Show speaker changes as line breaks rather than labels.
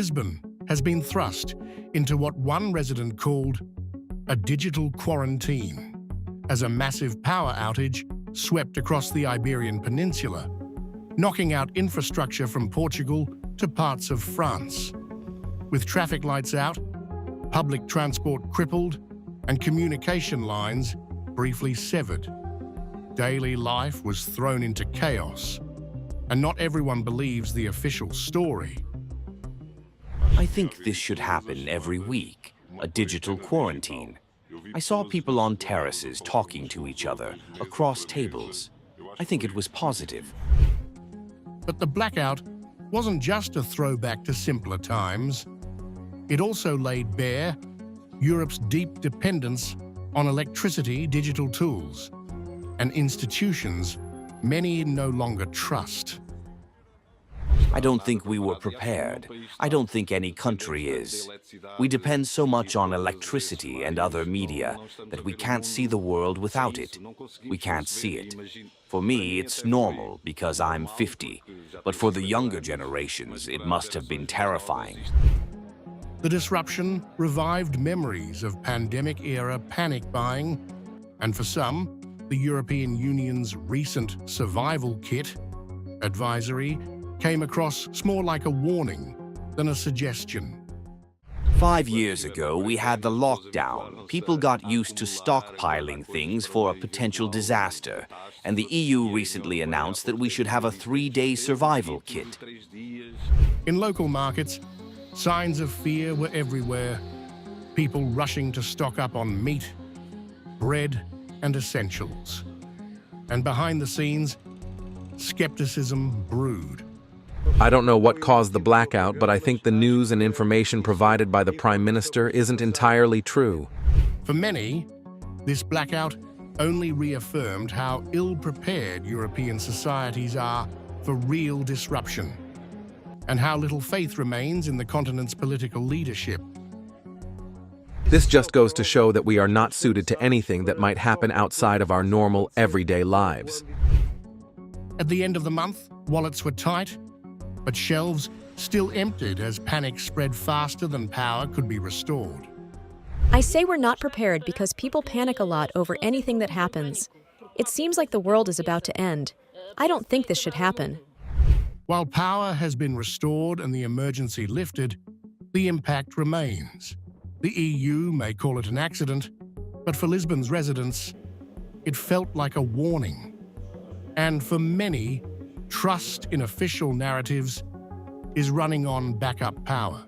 Lisbon has been thrust into what one resident called a digital quarantine, as a massive power outage swept across the Iberian Peninsula, knocking out infrastructure from Portugal to parts of France. With traffic lights out, public transport crippled, and communication lines briefly severed, daily life was thrown into chaos, and not everyone believes the official story.
I think this should happen every week, a digital quarantine. I saw people on terraces talking to each other, across tables. I think it was positive.
But the blackout wasn't just a throwback to simpler times. It also laid bare Europe's deep dependence on electricity, digital tools, and institutions many no longer trust.
I don't think we were prepared. I don't think any country is. We depend so much on electricity and other media that we can't see the world without it. We can't see it. For me, it's normal because I'm 50, but for the younger generations, it must have been terrifying.
The disruption revived memories of pandemic-era panic buying, and for some, the European Union's recent survival kit advisory came across more like a warning than a suggestion.
5 years ago, we had the lockdown. People got used to stockpiling things for a potential disaster, and the EU recently announced that we should have a 3-day survival kit.
In local markets, signs of fear were everywhere, people rushing to stock up on meat, bread, and essentials. And behind the scenes, skepticism brewed.
I don't know what caused the blackout, but I think the news and information provided by the Prime Minister isn't entirely true.
For many, this blackout only reaffirmed how ill-prepared European societies are for real disruption, and how little faith remains in the continent's political leadership.
This just goes to show that we are not suited to anything that might happen outside of our normal, everyday lives.
At the end of the month, wallets were tight, but shelves still emptied as panic spread faster than power could be restored.
I say we're not prepared because people panic a lot over anything that happens. It seems like the world is about to end. I don't think this should happen.
While power has been restored and the emergency lifted, the impact remains. The EU may call it an accident, but for Lisbon's residents, it felt like a warning. And for many, trust in official narratives is running on backup power.